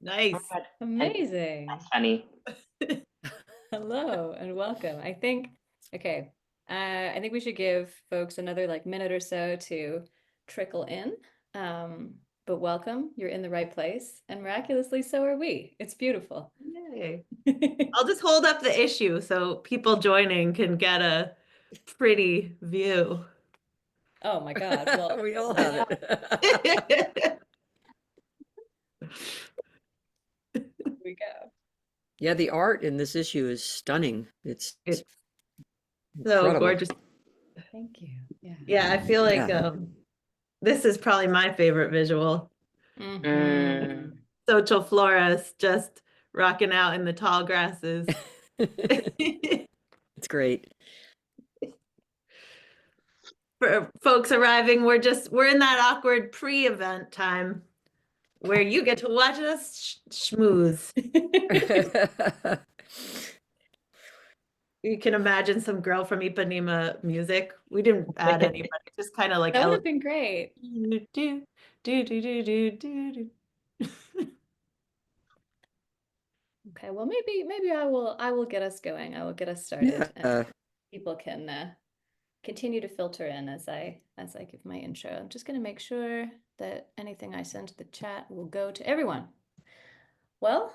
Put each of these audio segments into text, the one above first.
Nice. Amazing. That's funny. Hello and welcome. I think we should give folks another minute or so to trickle in. But welcome, you're in the right place, and miraculously so are we. It's beautiful. Yay. I'll just hold up the issue so people joining can get a pretty view. Oh my God. Well, we all have it. here we go. Yeah, the art in this issue is stunning. It's so incredible. gorgeous. Thank you. Yeah, I feel like this is probably my favorite visual. Social florist just rocking out in the tall grasses. It's great. For folks arriving, we're in that awkward pre-event time where you get to watch us schmooze. You can imagine some girl from Ipanema music. We didn't add anybody, just kind of like that would have been great. Okay, well maybe I will get us going. I will get us started, and people can continue to filter in as I give my intro. I'm just going to make sure that anything I send to the chat will go to everyone. Well,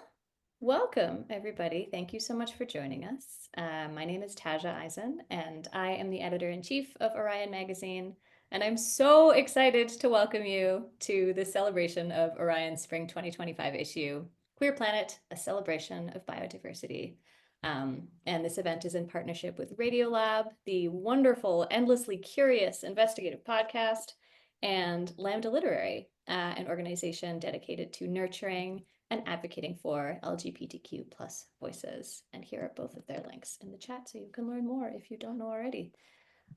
welcome everybody. Thank you so much for joining us. My name is Taja Eisen, and I am the editor-in-chief of Orion magazine. And I'm so excited to welcome you to the celebration of Orion's Spring 2025 issue, Queer Planet, a celebration of biodiversity. And this event is in partnership with Radiolab, the wonderful, endlessly curious investigative podcast, and Lambda Literary, an organization dedicated to nurturing and advocating for LGBTQ plus voices. And here are both of their links in the chat so you can learn more if you don't know already.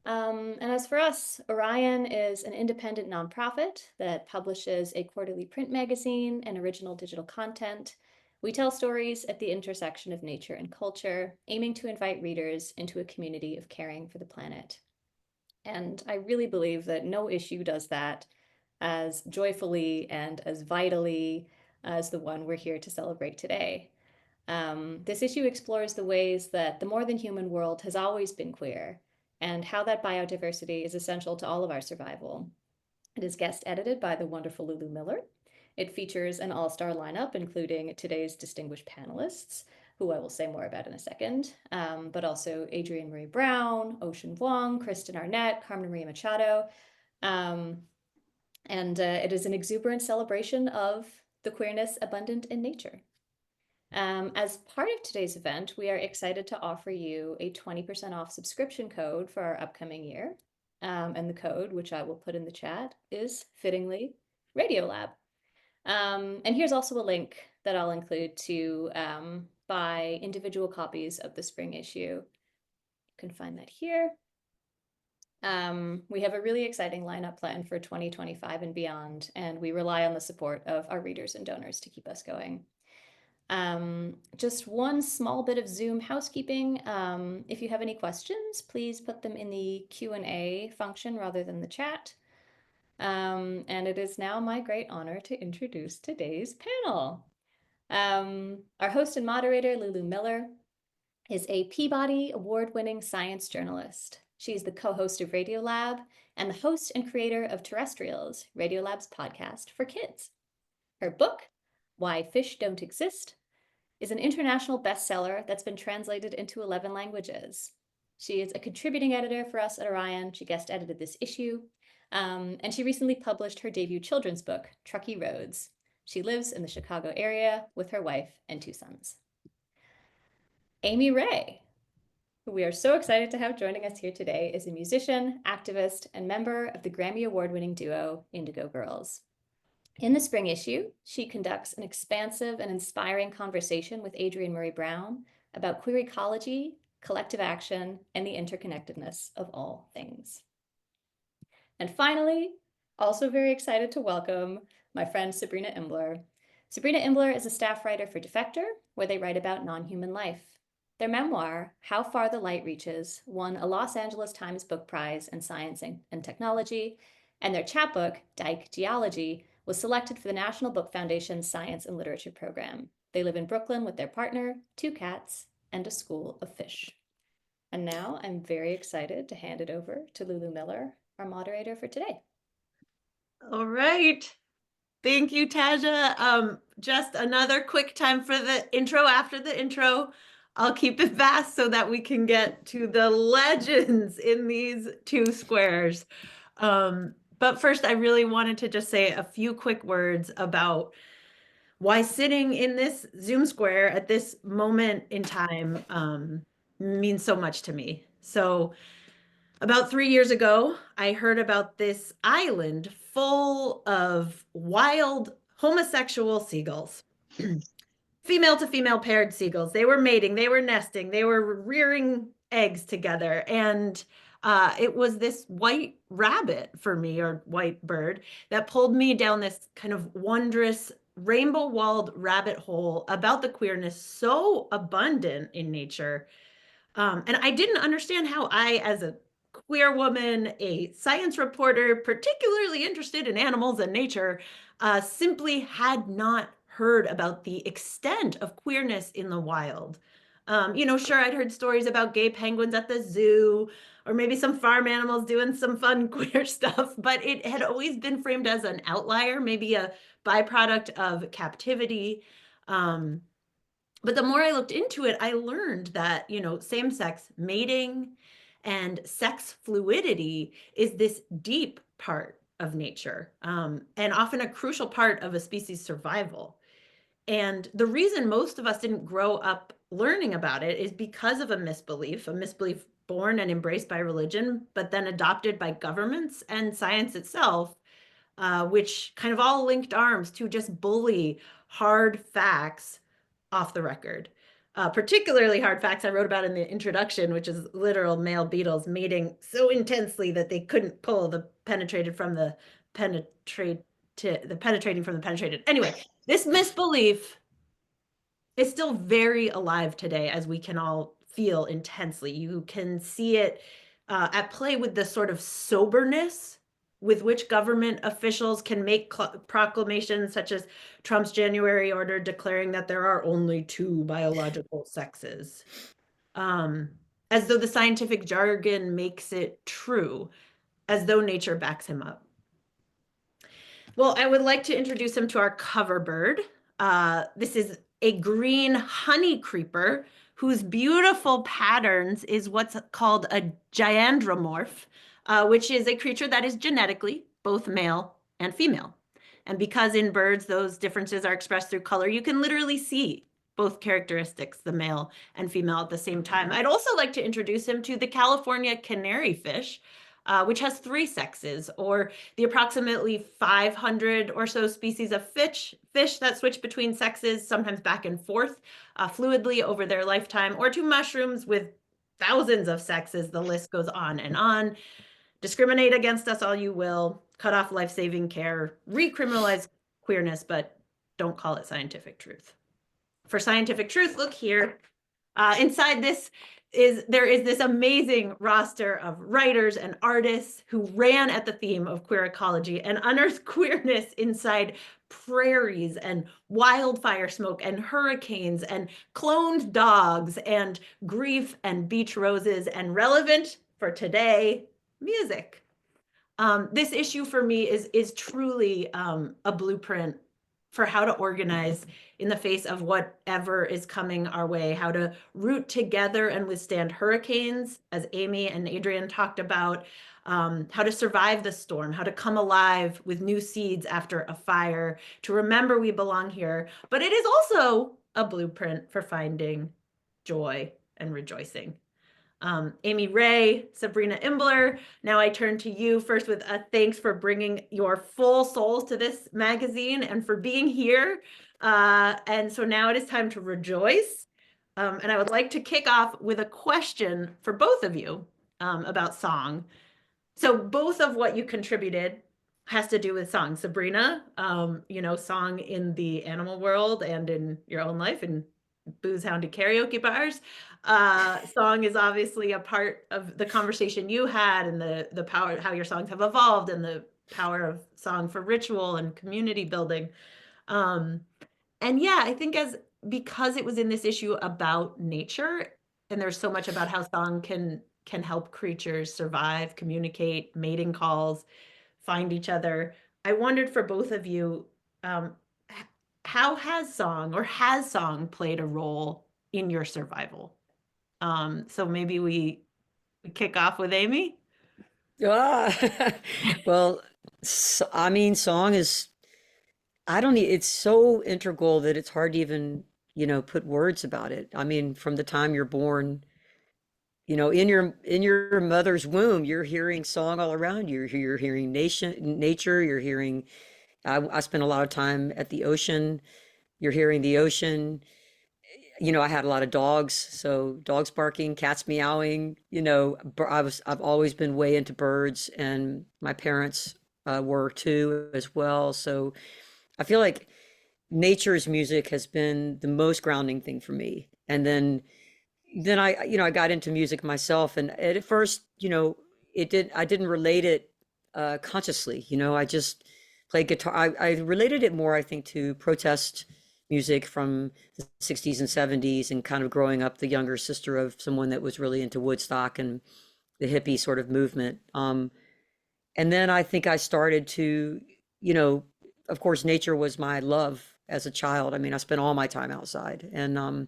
And as for us, Orion is an independent nonprofit that publishes a quarterly print magazine and original digital content. We tell stories at the intersection of nature and culture, aiming to invite readers into a community of caring for the planet. And I really believe that no issue does that as joyfully and as vitally as the one we're here to celebrate today. This issue explores the ways that the more than human world has always been queer, and how that biodiversity is essential to all of our survival. It is guest edited by the wonderful Lulu Miller. It features an all-star lineup, including today's distinguished panelists, who I will say more about in a second, but also Adrienne Marie Brown, Ocean Vuong, Kristen Arnett, Carmen Maria Machado. And it is an exuberant celebration of the queerness abundant in nature. As part of today's event, we are excited to offer you a 20% off subscription code for our upcoming year. And the code, which I will put in the chat, is fittingly Radiolab. And here's also a link that I'll include to buy individual copies of the spring issue. You can find that here. We have a really exciting lineup planned for 2025 and beyond, and we rely on the support of our readers and donors to keep us going. Just one small bit of Zoom housekeeping. If you have any questions, please put them in the Q&A function rather than the chat. And it is now my great honor to introduce today's panel. Our host and moderator, Lulu Miller, is a Peabody Award-winning science journalist. She's the co-host of Radiolab and the host and creator of Terrestrials, Radiolab's podcast for kids. Her book, Why Fish Don't Exist, is an international bestseller that's been translated into 11 languages. She is a contributing editor for us at Orion. She guest edited this issue. And she recently published her debut children's book, Truckee Roads. She lives in the Chicago area with her wife and 2 sons. Amy Ray, who we are so excited to have joining us here today, is a musician, activist, and member of the Grammy Award-winning duo Indigo Girls. In the spring issue, she conducts an expansive and inspiring conversation with Adrienne Marie Brown about queer ecology, collective action, and the interconnectedness of all things. And finally, also very excited to welcome my friend Sabrina Imbler. Sabrina Imbler is a staff writer for Defector, where they write about non-human life. Their memoir, How Far the Light Reaches, won a Los Angeles Times Book Prize in Science and Technology, and their chapbook, Dyke Geology, was selected for the National Book Foundation Science and Literature Program. They live in Brooklyn with their partner, 2 cats, and a school of fish. And now I'm very excited to hand it over to Lulu Miller, our moderator for today. All right. Thank you, Taja. Just another quick time for the intro after the intro. I'll keep it fast so that we can get to the legends in these 2 squares. But first, I really wanted to just say a few quick words about why sitting in this Zoom square at this moment in time means so much to me. So about 3 years ago, I heard about this island full of wild homosexual seagulls. Female to female paired seagulls. They were mating, they were nesting, they were rearing eggs together. And it was this white rabbit for me, or white bird, that pulled me down this kind of wondrous rainbow-walled rabbit hole about the queerness so abundant in nature. And I didn't understand how I, as a queer woman, a science reporter, particularly interested in animals and nature, simply had not heard about the extent of queerness in the wild. Sure, I'd heard stories about gay penguins at the zoo, or maybe some farm animals doing some fun queer stuff, but it had always been framed as an outlier, maybe a byproduct of captivity. But the more I looked into it, I learned that, same-sex mating and sex fluidity is this deep part of nature, and often a crucial part of a species' survival. And the reason most of us didn't grow up learning about it is because of a misbelief born and embraced by religion, but then adopted by governments and science itself, which kind of all linked arms to just bully hard facts off the record. Particularly hard facts I wrote about in the introduction, which is literal male beetles mating so intensely that they couldn't pull the penetrating from the penetrated. Anyway, this misbelief is still very alive today, as we can all feel intensely. You can see it at play with the sort of soberness with which government officials can make proclamations such as Trump's January order declaring that there are only 2 biological sexes, as though the scientific jargon makes it true, as though nature backs him up. Well, I would like to introduce him to our cover bird. This is a green honey creeper whose beautiful patterns is what's called a gyandromorph, which is a creature that is genetically both male and female. And because in birds those differences are expressed through color, you can literally see both characteristics, the male and female, at the same time. I'd also like to introduce him to the California canary fish, which has 3 sexes, or the approximately 500 or so species of fish that switch between sexes, sometimes back and forth, fluidly over their lifetime, or to mushrooms with thousands of sexes. The list goes on and on. Discriminate against us all you will, cut off life-saving care, recriminalize queerness, but don't call it scientific truth. For scientific truth, look here. Inside this there is this amazing roster of writers and artists who ran at the theme of queer ecology and unearthed queerness inside prairies and wildfire smoke and hurricanes and cloned dogs and grief and beach roses and, relevant for today, music. This issue for me is truly a blueprint for how to organize in the face of whatever is coming our way, how to root together and withstand hurricanes, as Amy and Adrienne talked about, how to survive the storm, how to come alive with new seeds after a fire, to remember we belong here. But it is also a blueprint for finding joy and rejoicing. Amy Ray, Sabrina Imbler, now I turn to you first with a thanks for bringing your full souls to this magazine and for being here. And so now it is time to rejoice. And I would like to kick off with a question for both of you about song. So both of what you contributed has to do with song. Sabrina, song in the animal world and in your own life, in booze hounded karaoke bars. Song is obviously a part of the conversation you had, and the power, how your songs have evolved, and the power of song for ritual and community building. And yeah, I think because it was in this issue about nature, and there's so much about how song can help creatures survive, communicate, mating calls, find each other. I wondered for both of you, um, how has song played a role in your survival? So maybe we kick off with Amy. Ah, well, I mean, song is, I don't need, it's so integral that it's hard to even, put words about it. I mean, from the time you're born, in your mother's womb, you're hearing song all around you. You're hearing nature, you're hearing, I spent a lot of time at the ocean. You're hearing the ocean. I had a lot of dogs, so dogs barking, cats meowing, I've always been way into birds, and my parents were too as well. So I feel like nature's music has been the most grounding thing for me. And then I got into music myself, and at first, I didn't relate it consciously. I just played guitar. I related it more, I think, to protest music from the 60s and 70s, and kind of growing up the younger sister of someone that was really into Woodstock and the hippie sort of movement. And then I think I started to, of course, nature was my love as a child. I mean, I spent all my time outside, and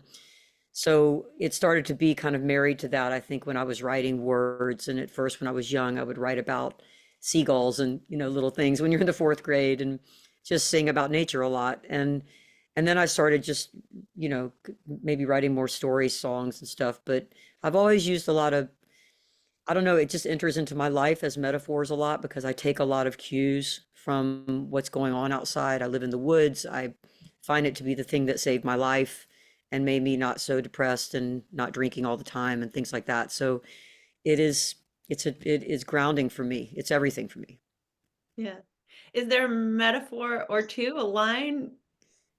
so it started to be kind of married to that, I think, when I was writing words. And at first, when I was young, I would write about seagulls and, little things when you're in the fourth grade, and just sing about nature a lot. And then I started just, maybe writing more stories, songs and stuff. But I've always used a lot of, I don't know, it just enters into my life as metaphors a lot, because I take a lot of cues from what's going on outside. I live in the woods. I find it to be the thing that saved my life and made me not so depressed and not drinking all the time and things like that. So it is grounding for me. It's everything for me. Yeah. Is there a metaphor or two, a line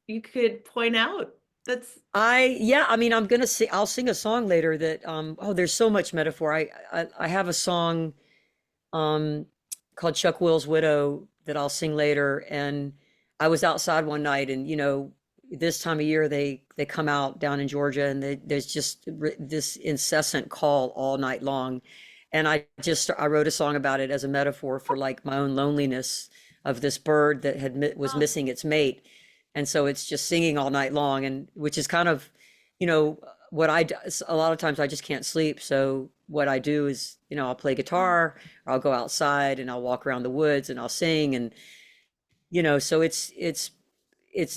you could point out? Yeah, I mean, I'll sing a song later that, there's so much metaphor. I have a song, called Chuck Will's Widow that I'll sing later. And I was outside one night, and, this time of year, they come out down in Georgia, and there's just this incessant call all night long. And I wrote a song about it as a metaphor for, like, my own loneliness of this bird that was missing its mate. And so it's just singing all night long, and which is kind of, what I do. A lot of times I just can't sleep. So what I do is, I'll play guitar, or I'll go outside and I'll walk around the woods and I'll sing. And, so it's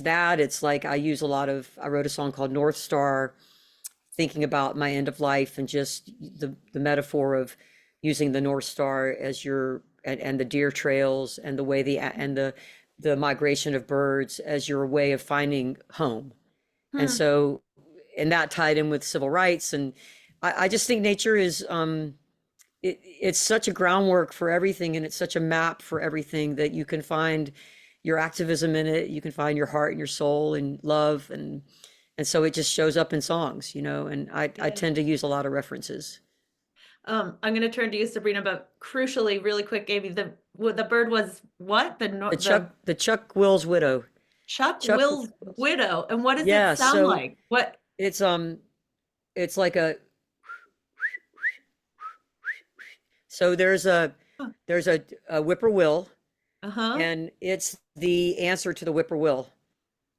that. It's like I wrote a song called North Star, thinking about my end of life, and just the metaphor of using the North Star as and the deer trails, and the way the migration of birds as your way of finding home. And so, and that tied in with civil rights. And I just think nature is, it's such a groundwork for everything, and it's such a map for everything, that you can find your activism in it. You can find your heart and your soul and love. And so it just shows up in songs, and I tend to use a lot of references. I'm going to turn to you, Sabrina, but crucially, really quick, Amy, the bird was what? The Chuck Will's Widow. Chuck Will's Widow. And what does it sound like? What? It's like so there's a whippoorwill, and it's the answer to the whippoorwill.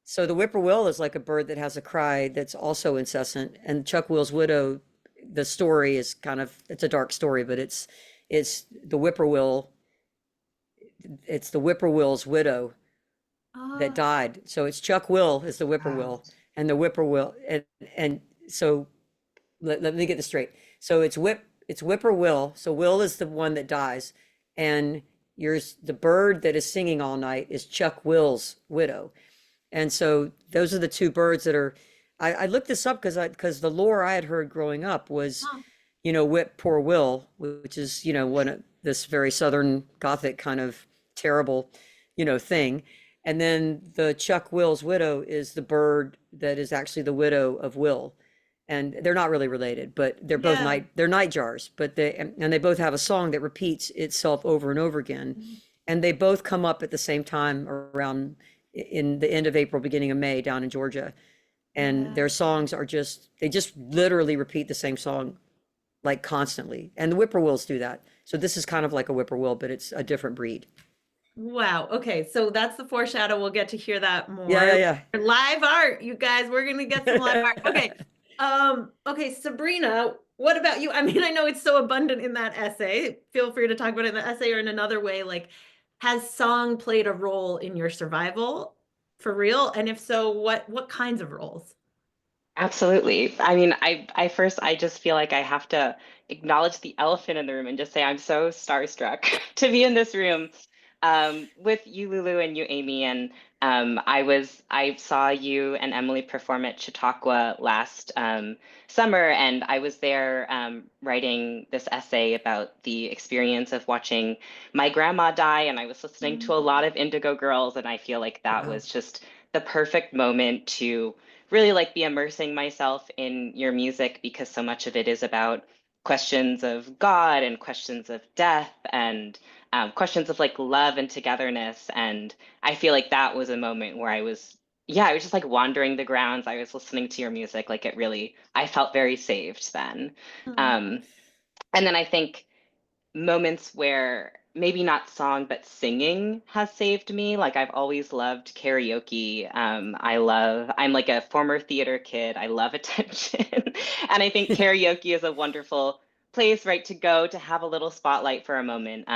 So the whippoorwill is like a bird that has a cry that's also incessant. And Chuck Will's Widow, the story is it's a dark story, but it's the whippoorwill. It's the whippoorwill's widow that died. So it's Chuck Will is the whippoorwill, and the whippoorwill, and so let me get this straight. So it's whippoorwill. So Will is the one that dies, and the bird that is singing all night is Chuck Will's widow. And so those are the two birds that are. I looked this up because the lore I had heard growing up was, whip poor Will, which is, one of this very Southern Gothic kind of terrible, thing. And then the Chuck Will's widow is the bird that is actually the widow of Will. And they're not really related, but they're both they're nightjars, but they both have a song that repeats itself over and over again. And they both come up at the same time around in the end of April, beginning of May down in Georgia. And their songs are just, they just literally repeat the same song like constantly. And the whippoorwills do that. So this is kind of like a whippoorwill, but it's a different breed. Wow. Okay. So that's the foreshadow. We'll get to hear that more. Yeah. Live art, you guys. We're gonna get some live art. Okay. Okay, Sabrina, what about you? I mean, I know it's so abundant in that essay. Feel free to talk about it in the essay or in another way. Like, has song played a role in your survival for real? And if so, what kinds of roles? Absolutely. I mean, I just feel like I have to acknowledge the elephant in the room and just say I'm so starstruck to be in this room with you, Lulu, and you, Amy. And I saw you and Emily perform at Chautauqua last summer, and I was there writing this essay about the experience of watching my grandma die, and I was listening to a lot of Indigo Girls, and I feel like that was just the perfect moment to really like be immersing myself in your music, because so much of it is about questions of God and questions of death and questions of like love and togetherness. And I feel like that was a moment where I was just like wandering the grounds. I was listening to your music. Like it really, I felt very saved then. Um, and then I think moments where maybe not song but singing has saved me. Like I've always loved karaoke. I'm like a former theater kid. I love attention. And I think karaoke is a wonderful place, right, to go to have a little spotlight for a moment.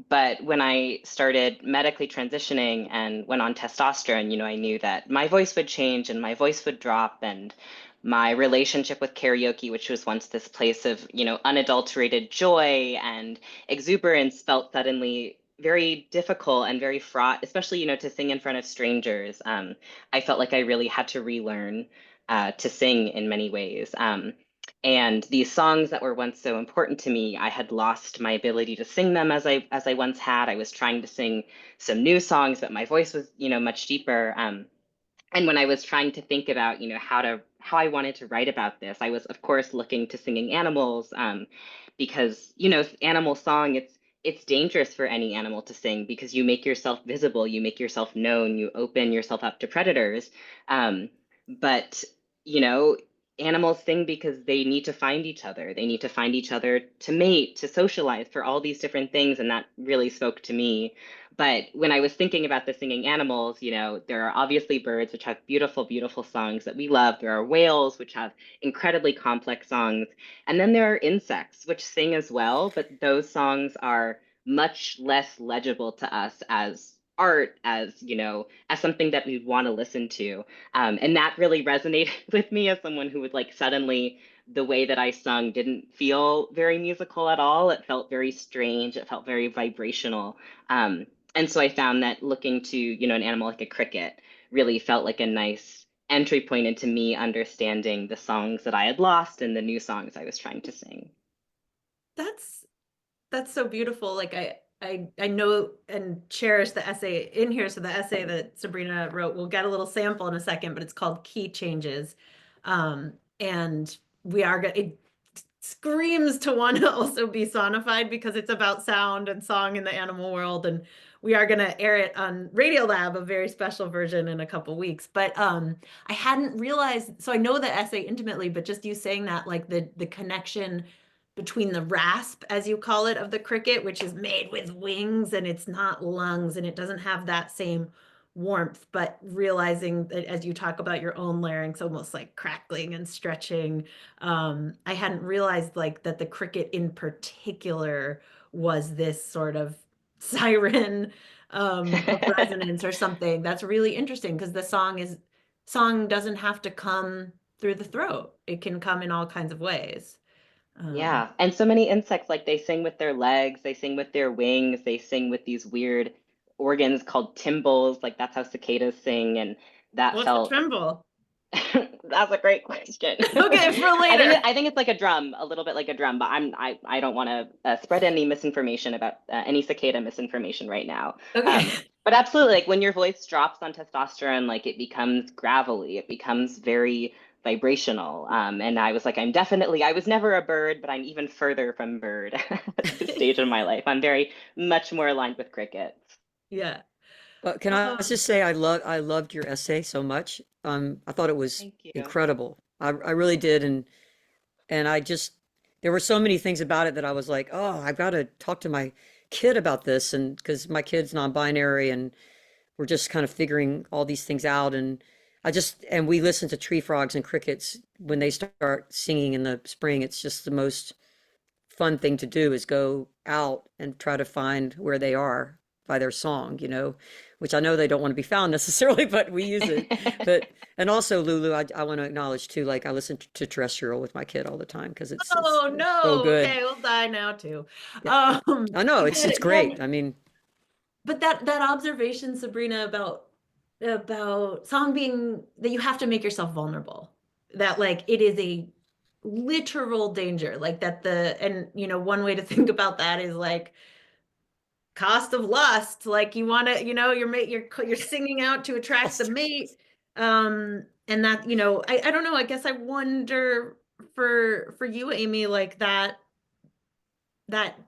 But when I started medically transitioning and went on testosterone, I knew that my voice would change and my voice would drop, and my relationship with karaoke, which was once this place of, unadulterated joy and exuberance, felt suddenly very difficult and very fraught, especially, to sing in front of strangers. I felt like I really had to relearn to sing in many ways. And these songs that were once so important to me, I had lost my ability to sing them as I once had. I was trying to sing some new songs, but my voice was, much deeper. And when I was trying to think about, how I wanted to write about this, I was, of course, looking to singing animals, because, animal song, it's dangerous for any animal to sing because you make yourself visible, you make yourself known, you open yourself up to predators. But, you know, animals sing because they need to find each other. They need to find each other to mate, to socialize, for all these different things. And that really spoke to me. But when I was thinking about the singing animals, there are obviously birds, which have beautiful, beautiful songs that we love. There are whales, which have incredibly complex songs. And then there are insects, which sing as well, but those songs are much less legible to us as art, as something that we'd want to listen to. And that really resonated with me as someone who would like suddenly, the way that I sung didn't feel very musical at all. It felt very strange. It felt very vibrational. And so I found that looking to, an animal like a cricket really felt like a nice entry point into me understanding the songs that I had lost and the new songs I was trying to sing. That's so beautiful. Like I know and cherish the essay in here. So the essay that Sabrina wrote, we'll get a little sample in a second, but it's called Key Changes. And it screams to want to also be sonified because it's about sound and song in the animal world. And we are going to air it on Radiolab, a very special version, in a couple weeks. But I hadn't realized, so I know the essay intimately, but just you saying that, like the connection between the rasp, as you call it, of the cricket, which is made with wings and it's not lungs and it doesn't have that same warmth, but realizing that as you talk about your own larynx almost like crackling and stretching, I hadn't realized like that the cricket in particular was this sort of siren of resonance or something. That's really interesting because the song doesn't have to come through the throat. It can come in all kinds of ways. Yeah. And so many insects, like they sing with their legs, they sing with their wings, they sing with these weird organs called tymbals. Like that's how cicadas sing. And that What's a felt tremble? That's a great question. Okay, for later. I think it's like a drum, a little bit like a drum, but I don't want to spread any misinformation about any cicada misinformation right now. Okay. But absolutely, like when your voice drops on testosterone, like it becomes gravelly, it becomes very vibrational. And I was like, I was never a bird, but I'm even further from bird at this stage in my life. I'm very much more aligned with cricket. Yeah. But can I just say I loved your essay so much. I thought it was Thank you. incredible. I really did, and I just there were so many things about it that I was like, oh, I've got to talk to my kid about this, and because my kid's non-binary, and we're just kind of figuring all these things out, and we listen to tree frogs and crickets when they start singing in the spring. It's just the most fun thing to do is go out and try to find where they are by their song, which I know they don't want to be found necessarily, but we use it. And also, Lulu, I want to acknowledge too, like I listen to terrestrial with my kid all the time because it's no, so good. okay, we'll die now too. Yeah. I know it's great. I mean, but that observation, Sabrina, about song being that you have to make yourself vulnerable, that like it is a literal danger, like that and one way to think about that is like cost of lust, like you want to, your mate, you're singing out to attract the mate, and that, I don't know, I guess I wonder for you, Amy, like that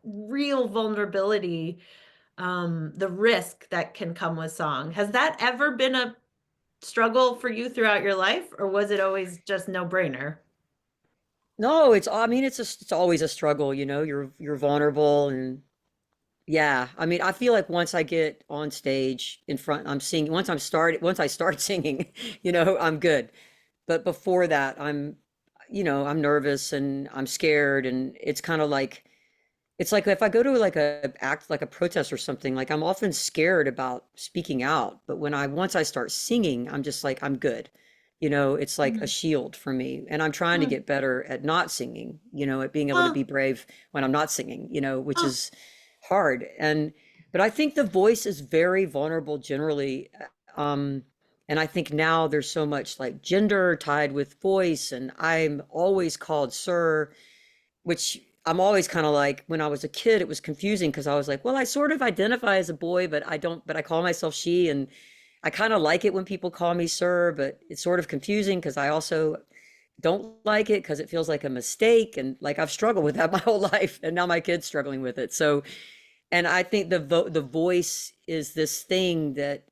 real vulnerability, the risk that can come with song. Has that ever been a struggle for you throughout your life, or was it always just no brainer? no, I mean, it's always a struggle, you're vulnerable. And yeah, I mean, I feel like once I get on stage in front, I'm singing, once I start singing, I'm good. But before that, I'm nervous and I'm scared. And it's like if I go to like a protest or something, like I'm often scared about speaking out. But once I start singing, I'm just like, I'm good. It's like a shield for me. And I'm trying to get better at not singing, at being able to be brave when I'm not singing, which is hard. But I think the voice is very vulnerable generally. And I think now there's so much like gender tied with voice, and I'm always called sir, which I'm always kind of like, when I was a kid, it was confusing because I was like, well, I sort of identify as a boy, but I call myself she. And I kind of like it when people call me sir, but it's sort of confusing because I also don't like it because it feels like a mistake. And like I've struggled with that my whole life, and now my kid's struggling with it. So, and I think the voice is this thing that,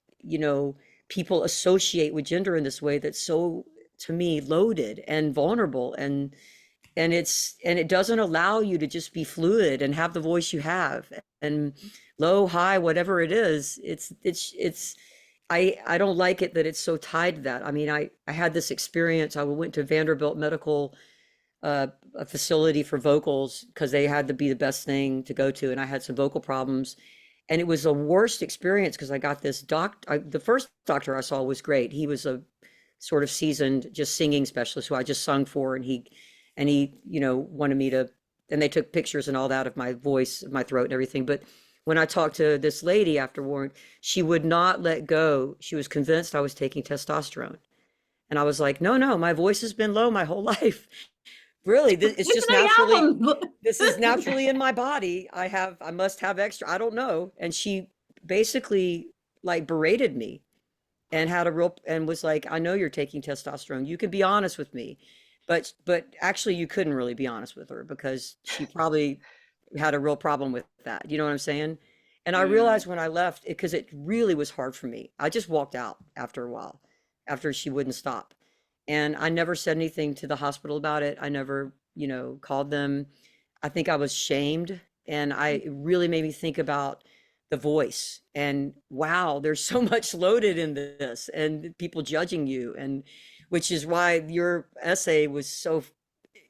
people associate with gender in this way that's so, to me, loaded and vulnerable. And it doesn't allow you to just be fluid and have the voice you have, and low, high, whatever it is. I don't like it that it's so tied to that. I mean, I had this experience. I went to Vanderbilt Medical, a facility for vocals, because they had to be the best thing to go to, and I had some vocal problems. And it was the worst experience because I got this the first doctor I saw was great. He was a sort of seasoned just singing specialist who I just sung for, and he wanted me to, and they took pictures and all that of my voice, my throat and everything. But when I talked to this lady afterward, she would not let go. She was convinced I was taking testosterone. And I was like, no, my voice has been low my whole life. Really, it's just naturally, this is naturally in my body. I must have extra, I don't know. And she basically like berated me and and was like, I know you're taking testosterone. You can be honest with me. But actually you couldn't really be honest with her because she probably had a real problem with that. You know what I'm saying? And I realized when I left, because it really was hard for me. I just walked out after a while, after she wouldn't stop. And I never said anything to the hospital about it. I never, called them. I think I was shamed. And it really made me think about the voice. And wow, there's so much loaded in this, and people judging you. And which is why your essay was so,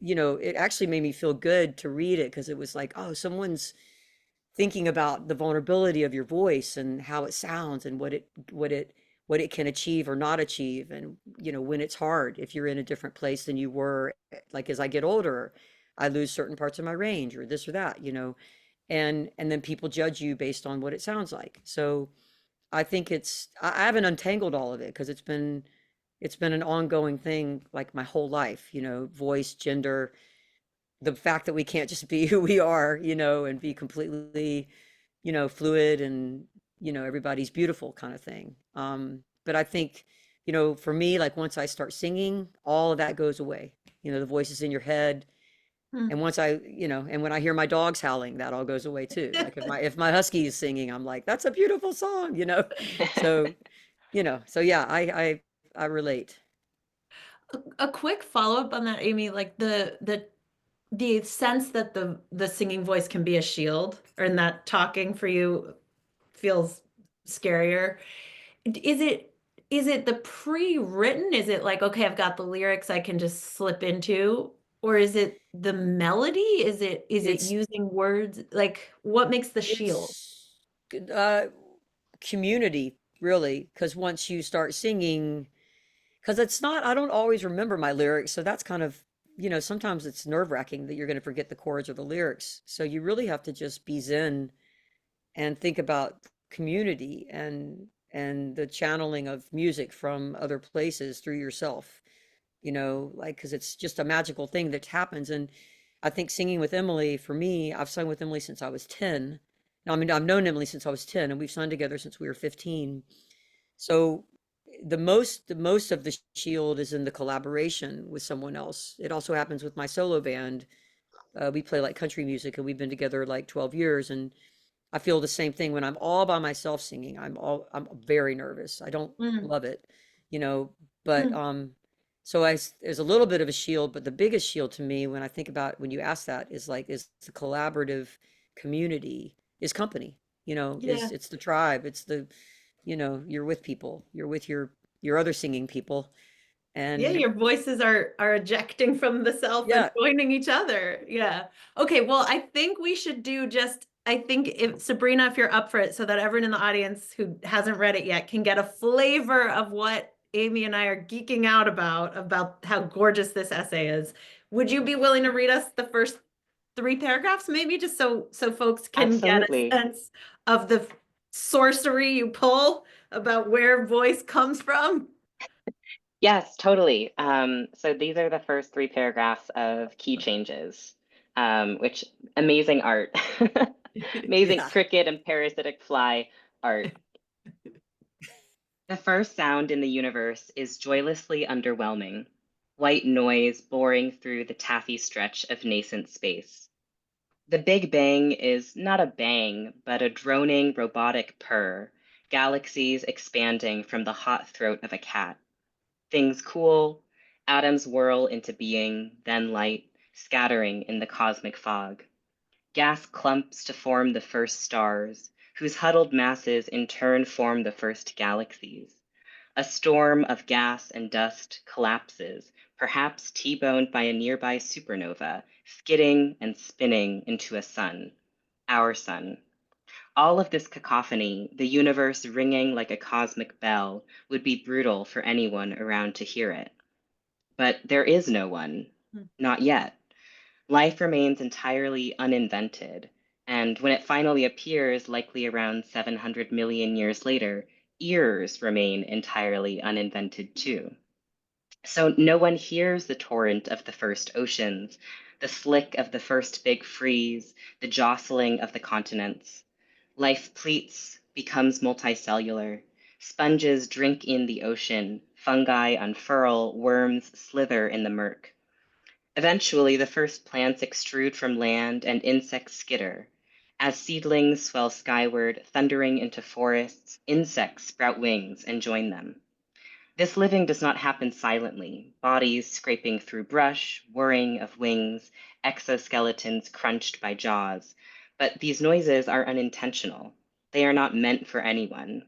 it actually made me feel good to read it, because it was like, oh, someone's thinking about the vulnerability of your voice and how it sounds and what it can achieve or not achieve. And, when it's hard, if you're in a different place than you were, like as I get older, I lose certain parts of my range or this or that, and then people judge you based on what it sounds like. So I think I haven't untangled all of it because it's been an ongoing thing like my whole life, voice, gender, the fact that we can't just be who we are, and be completely, fluid and, everybody's beautiful kind of thing. But I think you know, for me, like once I start singing, all of that goes away. You know, the voices in your head. Hmm. And once I, you know, and when I hear my dogs howling, that all goes away too. Like if my husky is singing, I'm like, that's a beautiful song, you know? So, you know, so yeah, I relate. A quick follow-up on that, Amy, like the sense that the singing voice can be a shield, or in that talking for you feels scarier. Is it the pre-written? Is it like, okay, I've got the lyrics I can just slip into? Or is it the melody? Is it It's using words? Like, what makes the shield? it's uh community really, because once you start singing, because it's not, I don't always remember my lyrics, so that's kind of, you know, sometimes it's nerve-wracking that you're going to forget the chords or the lyrics. So you really have to just be zen and think about community and the channeling of music from other places through yourself, you know, like because it's just a magical thing that happens. And I think singing with Emily, for me, I've sung with Emily since I was 10. I mean, I've known Emily since I was 10, and we've sung together since we were 15. So the most of the shield is in the collaboration with someone else. It also happens with my solo band. We play like country music, and we've been together like 12 years. And I feel the same thing when I'm all by myself singing. I'm very nervous. I don't Mm, love it, you know, but mm, so there's a little bit of a shield, but the biggest shield to me when I think about when you ask that is like is the collaborative community, is company, you know, is yeah. it's the tribe, it's the, you know, you're with people, you're with your other singing people. Yeah, And your voices are ejecting from the self and yeah, joining each other. Yeah. Okay, well, I think we should do just, I think if Sabrina, if you're up for it, so that everyone in the audience who hasn't read it yet can get a flavor of what Amy and I are geeking out about how gorgeous this essay is. Would you be willing to read us the first three paragraphs, maybe, just so folks can get a Absolutely. sense of the sorcery you pull about where voice comes from? Yes, totally. So these are the first three paragraphs of Key Changes, which amazing art, amazing yeah. cricket and parasitic fly art. The first sound in the universe is joylessly underwhelming, white noise boring through the taffy stretch of nascent space. The Big Bang is not a bang, but a droning robotic purr, galaxies expanding from the hot throat of a cat. Things cool, atoms whirl into being, then light, scattering in the cosmic fog. Gas clumps to form the first stars, whose huddled masses in turn form the first galaxies. A storm of gas and dust collapses, perhaps T-boned by a nearby supernova, skidding and spinning into a sun, our sun. All of this cacophony, the universe ringing like a cosmic bell, would be brutal for anyone around to hear it. But there is no one, not yet. Life remains entirely uninvented, and when it finally appears, likely around 700 million years later, ears remain entirely uninvented too. So no one hears the torrent of the first oceans, the slick of the first big freeze, the jostling of the continents. Life pleats, becomes multicellular. Sponges drink in the ocean, fungi unfurl, worms slither in the murk. Eventually, the first plants extrude from land and insects skitter. As seedlings swell skyward, thundering into forests, insects sprout wings and join them. This living does not happen silently, bodies scraping through brush, whirring of wings, exoskeletons crunched by jaws. But these noises are unintentional. They are not meant for anyone.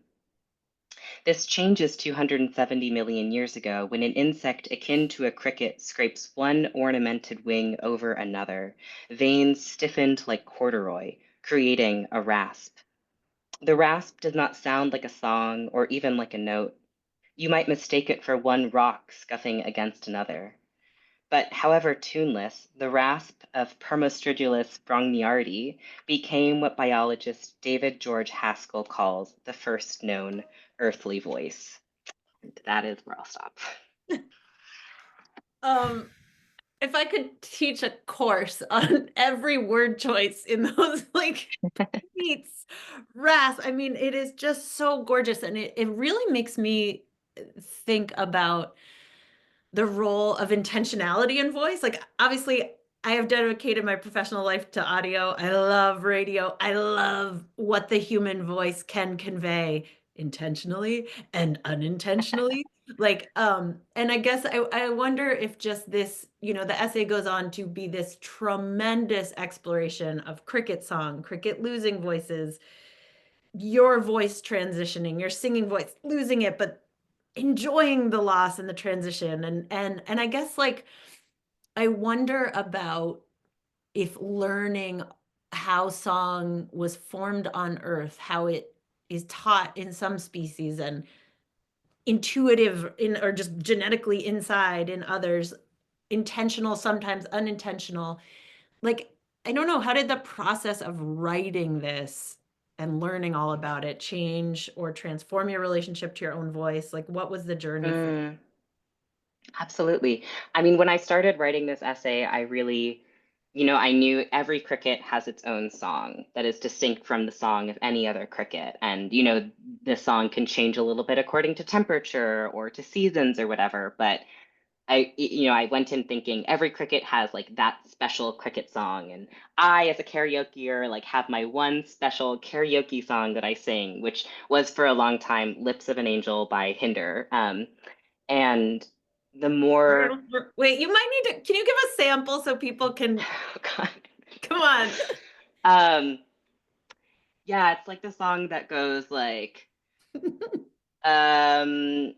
This changes 270 million years ago when an insect akin to a cricket scrapes one ornamented wing over another, veins stiffened like corduroy, creating a rasp. The rasp does not sound like a song or even like a note. You might mistake it for one rock scuffing against another. But however tuneless, the rasp of Permostridulus brongniardi became what biologist David George Haskell calls the first known earthly voice. And that is where I'll stop. Um, if I could teach a course on every word choice in those like beats, rasp, I mean, it is just so gorgeous. And it really makes me think about the role of intentionality in voice. Like, obviously, I have dedicated my professional life to audio. I love radio. I love what the human voice can convey intentionally and unintentionally. Like, and I guess I wonder if just this, the essay goes on to be this tremendous exploration of cricket song, cricket losing voices, your voice transitioning, your singing voice losing it, but enjoying the loss and the transition. And I guess, like, I wonder about if learning how song was formed on Earth, how it is taught in some species and intuitive in, or just genetically inside in others, intentional, sometimes unintentional. Like, I don't know, how did the process of writing this and learning all about it change or transform your relationship to your own voice? Like, what was the journey for you? Absolutely. I mean, when I started writing this essay, I really, I knew every cricket has its own song that is distinct from the song of any other cricket. And, the song can change a little bit according to temperature or to seasons or whatever. But I went in thinking every cricket has like that special cricket song. And I, as a karaokeer, like have my one special karaoke song that I sing, which was for a long time Lips of an Angel by Hinder. And the more Wait, you might need to, can you give a sample so people can, oh God. come on. Yeah, it's like the song that goes like um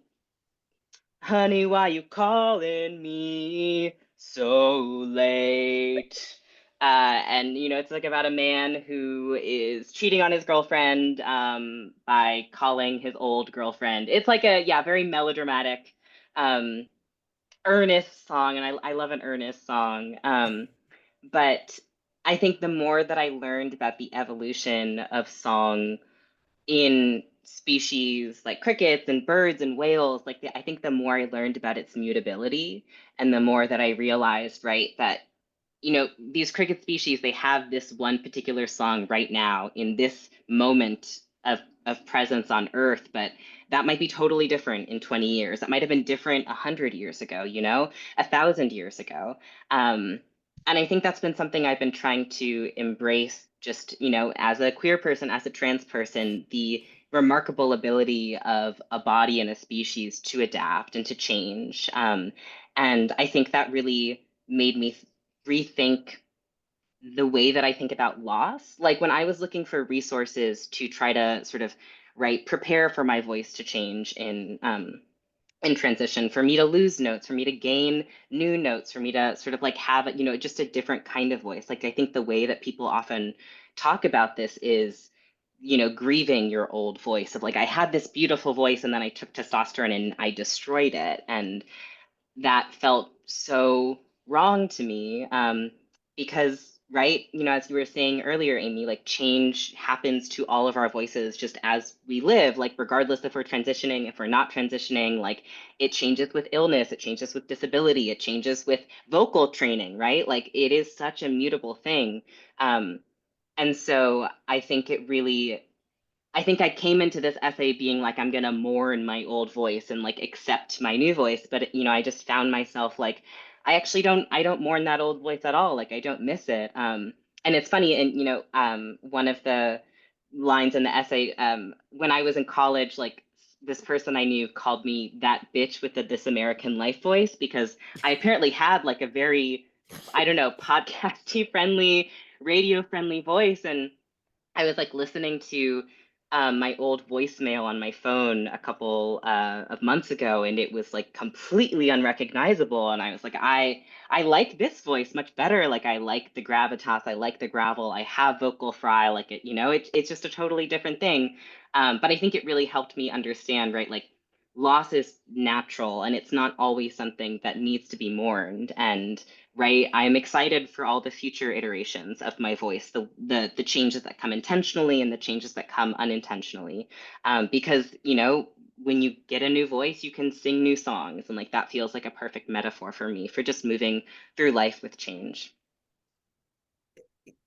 honey, why you calling me so late? And it's like about a man who is cheating on his girlfriend by calling his old girlfriend. It's like a very melodramatic um earnest song, and I love an earnest song. But I think the more that I learned about the evolution of song in species like crickets and birds and whales, I think the more I learned about its mutability, and the more that I realized, right, that these cricket species, they have this one particular song right now in this moment of presence on Earth, but that might be totally different in 20 years. That might have been different 100 years ago, 1,000 years ago. And I think that's been something I've been trying to embrace, just, as a queer person, as a trans person, the remarkable ability of a body and a species to adapt and to change. And I think that really made me rethink the way that I think about loss. Like when I was looking for resources to try to sort of prepare for my voice to change in transition, for me to lose notes, for me to gain new notes, for me to sort of like have just a different kind of voice. Like I think the way that people often talk about this is grieving your old voice, of like, I had this beautiful voice and then I took testosterone and I destroyed it. And that felt so wrong to me, because, right, as you were saying earlier, Amy, like change happens to all of our voices just as we live, like regardless if we're transitioning, if we're not transitioning, like it changes with illness, it changes with disability, it changes with vocal training, right? Like it is such a mutable thing. And so I think I came into this essay being like, I'm gonna mourn my old voice and like accept my new voice. But I just found myself like, I don't mourn that old voice at all. Like I don't miss it. And it's funny, and one of the lines in the essay, when I was in college, like this person I knew called me that bitch with the This American Life voice, because I apparently had like a very, I don't know, podcasty friendly, radio friendly voice. And I was like listening to my old voicemail on my phone a couple of months ago, and it was like completely unrecognizable. And I was like, I like this voice much better. Like I like the gravitas, I like the gravel, I have vocal fry, like it, it's just a totally different thing. But I think it really helped me understand, right, like loss is natural and it's not always something that needs to be mourned. And right, I'm excited for all the future iterations of my voice, the changes that come intentionally and the changes that come unintentionally, because when you get a new voice, you can sing new songs, and like that feels like a perfect metaphor for me for just moving through life with change.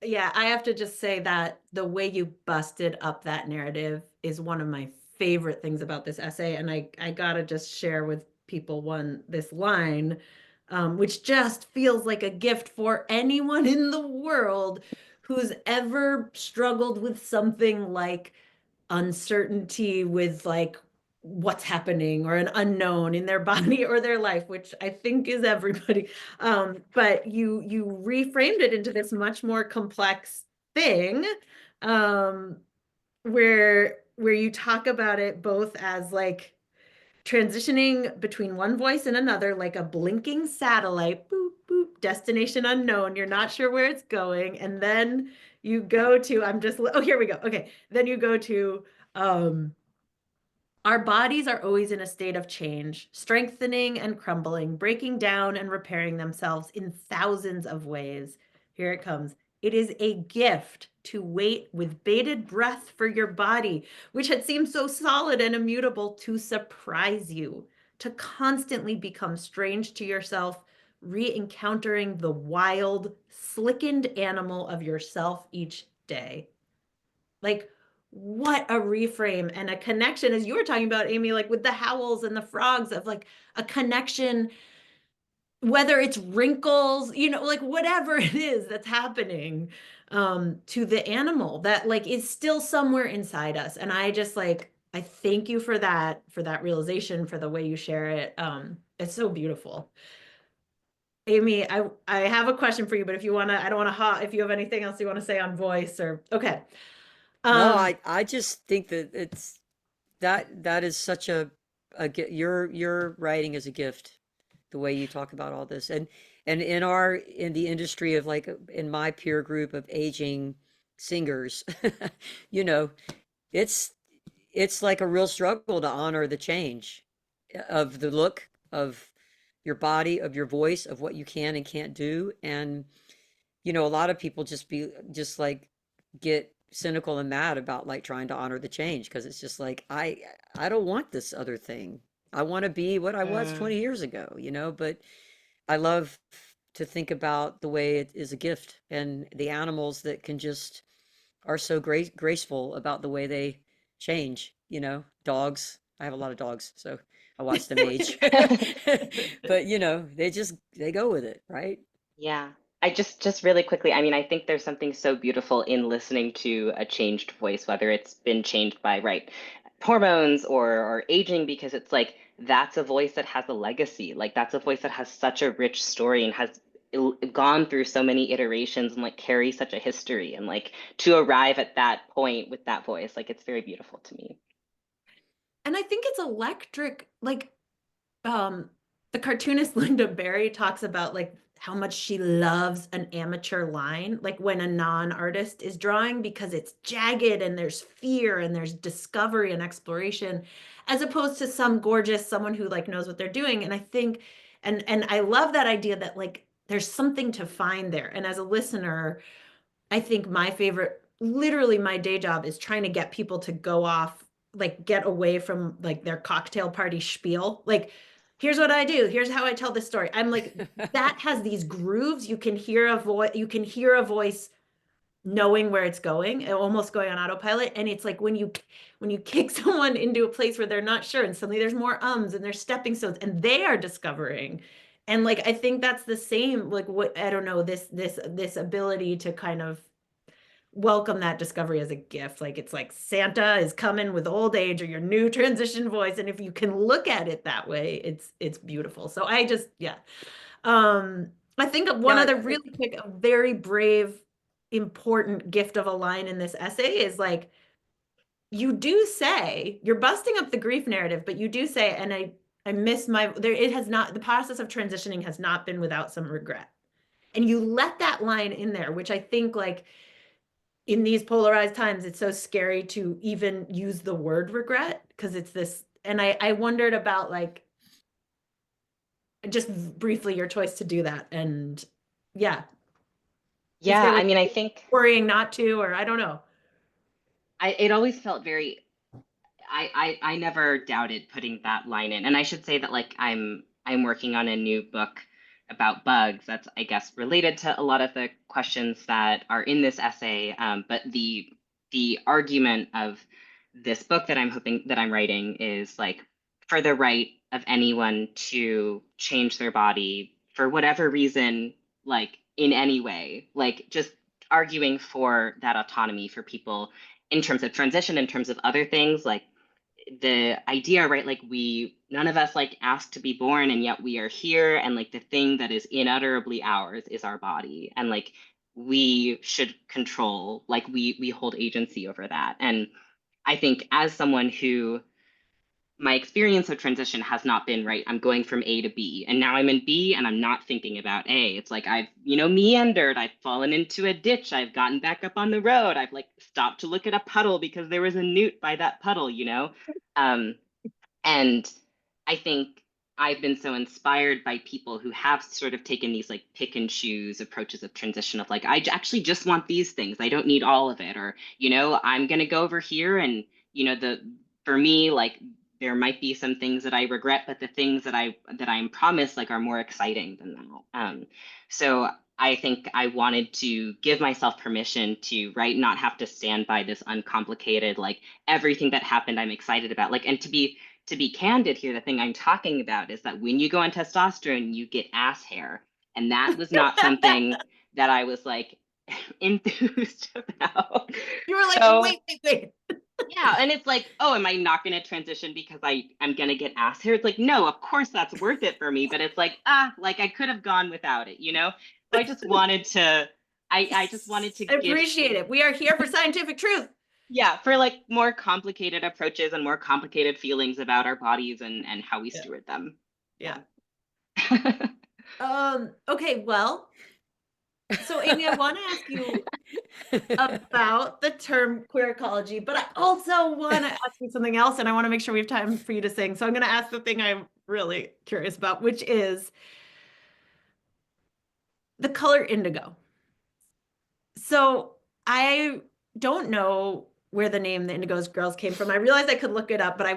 Yeah, I have to just say that the way you busted up that narrative is one of my favorite things about this essay. And I gotta just share with people this line, which just feels like a gift for anyone in the world who's ever struggled with something like uncertainty with like what's happening or an unknown in their body or their life, which I think is everybody. But you reframed it into this much more complex thing, where you talk about it both as like transitioning between one voice and another, like a blinking satellite, boop, boop, destination unknown. You're not sure where it's going. And then you go to, oh, here we go. Okay. Then you go to, our bodies are always in a state of change, strengthening and crumbling, breaking down and repairing themselves in thousands of ways. Here it comes. It is a gift to wait with bated breath for your body, which had seemed so solid and immutable, to surprise you, to constantly become strange to yourself, re-encountering the wild, slickened animal of yourself each day. Like, what a reframe and a connection, as you were talking about, Amy, like with the howls and the frogs, of like a connection, whether it's wrinkles, like whatever it is that's happening, to the animal that like is still somewhere inside us. And I just like, I thank you for that realization, for the way you share it. It's so beautiful. Amy, I have a question for you, but if you want to, I don't want to, if you have anything else you want to say on voice or, okay. No, I just think that that is such your writing is a gift, the way you talk about all this. And in the industry of like, in my peer group of aging singers, it's like a real struggle to honor the change of the look of your body, of your voice, of what you can and can't do. And a lot of people just like get cynical and mad about like trying to honor the change, because it's just like, I don't want this other thing. I want to be what I was 20 years ago, but I love to think about the way it is a gift, and the animals that can just are so graceful about the way they change, dogs. I have a lot of dogs, so I watch them age. But they go with it, right? Yeah. I just really quickly, I mean, I think there's something so beautiful in listening to a changed voice, whether it's been changed by, right, hormones or aging, because it's like, that's a voice that has a legacy. Like, that's a voice that has such a rich story and has gone through so many iterations and like carries such a history. And like, to arrive at that point with that voice, like, it's very beautiful to me. And I think it's electric. Like, the cartoonist Linda Berry talks about like how much she loves an amateur line, like when a non-artist is drawing, because it's jagged and there's fear and there's discovery and exploration, as opposed to someone who like knows what they're doing. And I think, and I love that idea that like there's something to find there. And as a listener, I think my favorite, literally my day job, is trying to get people to go off, like get away from like their cocktail party spiel. Like, here's what I do. Here's how I tell this story. I'm like, that has these grooves. You can hear a voice knowing where it's going, and almost going on autopilot. And it's like when you kick someone into a place where they're not sure, and suddenly there's more ums and there's stepping stones and they are discovering. And like, I think that's the same, like, what, I don't know, this ability to kind of welcome that discovery as a gift. Like, it's like Santa is coming with old age or your new transition voice. And if you can look at it that way, it's beautiful. So I just, yeah. I think one other really quick, a very brave, important gift of a line in this essay is like, you do say, you're busting up the grief narrative, but you do say, and I miss the process of transitioning has not been without some regret. And you let that line in there, which I think, like, in these polarized times, it's so scary to even use the word regret, because it's this, and I wondered about, like, just briefly your choice to do that. And yeah. Yeah, I mean, I think worrying not to, or I don't know. It always felt very, I never doubted putting that line in. And I should say that like I'm working on a new book about bugs that's, I guess, related to a lot of the questions that are in this essay. But the argument of this book that I'm hoping that I'm writing is like for the right of anyone to change their body for whatever reason, like in any way, like just arguing for that autonomy for people in terms of transition, in terms of other things, like the idea, right? Like none of us like asked to be born, and yet we are here. And like the thing that is inutterably ours is our body. And like we should control, like we hold agency over that. And I think as someone who my experience of transition has not been right. I'm going from A to B, and now I'm in B and I'm not thinking about A. It's like I've, meandered, I've fallen into a ditch, I've gotten back up on the road, I've like stopped to look at a puddle because there was a newt by that puddle. And I think I've been so inspired by people who have sort of taken these like pick and choose approaches of transition of like, actually just want these things. I don't need all of it. Or, I'm going to go over here and, for me, like there might be some things that I regret, but the things that I'm promised like are more exciting than that. So I think I wanted to give myself permission to, right, not have to stand by this uncomplicated, like everything that happened I'm excited about, like, and to be candid here, the thing I'm talking about is that when you go on testosterone, you get ass hair. And that was not something that I was like enthused about. You were like, So, wait. Yeah. And it's like, oh, am I not going to transition because I'm going to get ass hair? It's like, no, of course that's worth it for me. But it's like, like I could have gone without it, So I just wanted to, I just wanted to appreciate it. We are here for scientific truth. Yeah, for like more complicated approaches and more complicated feelings about our bodies and how we steward them. Yeah. Okay, well, so Amy, I want to ask you about the term queer ecology, but I also want to ask you something else, and I want to make sure we have time for you to sing. So I'm going to ask the thing I'm really curious about, which is the color indigo. So I don't know where the name the Indigo Girls came from. I realized I could look it up, but I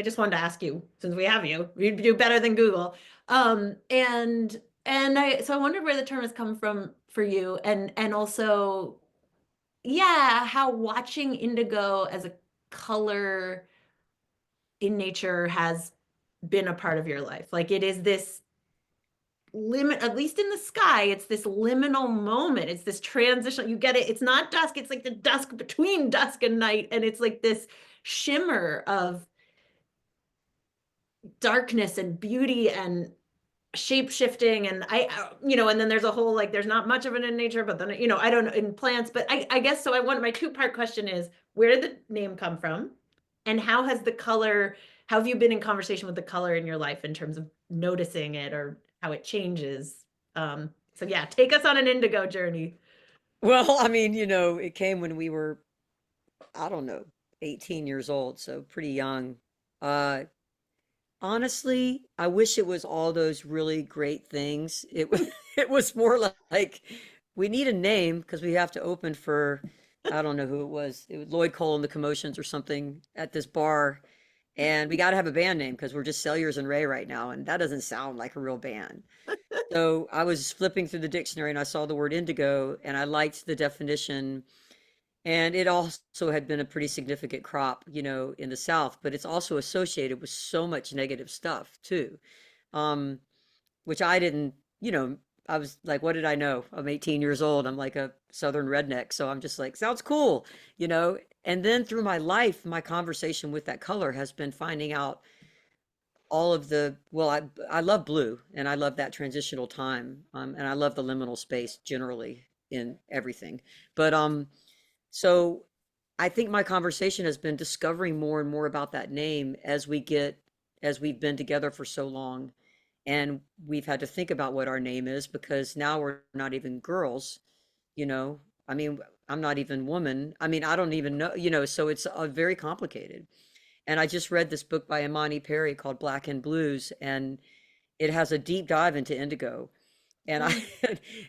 just wanted to ask you, since we have you do better than Google. So I wondered where the term has come from for you, and also, yeah, how watching indigo as a color in nature has been a part of your life. Like it is this limit, at least in the sky, it's this liminal moment. It's this transition. You get it. It's not dusk. It's like the dusk between dusk and night. And it's like this shimmer of darkness and beauty and shape shifting. And and then there's a whole, like, there's not much of it in nature, but then, I don't know, in plants, but I guess, so my 2-part question is, where did the name come from? And how have you been in conversation with the color in your life in terms of noticing it or how it changes? So yeah, take us on an indigo journey. Well, I mean, it came when we were, I don't know, 18 years old, so pretty young. Honestly, I wish it was all those really great things. It was more like we need a name because we have to open for, I don't know who it was. It was Lloyd Cole and the Commotions or something at this bar. And we got to have a band name because we're just Celliers and Ray right now. And that doesn't sound like a real band. So I was flipping through the dictionary and I saw the word indigo and I liked the definition. And it also had been a pretty significant crop, in the South, but it's also associated with so much negative stuff too. Which I didn't, I was like, what did I know? I'm 18 years old. I'm like a Southern redneck. So I'm just like, sounds cool, And then through my life, my conversation with that color has been finding out all of I love blue and I love that transitional time. And I love the liminal space generally in everything. But, so I think my conversation has been discovering more and more about that name as we've been together for so long. And we've had to think about what our name is because now we're not even girls, I mean, I'm not even woman. I mean, I don't even know, so it's very complicated. And I just read this book by Imani Perry called Black and Blues, and it has a deep dive into indigo. And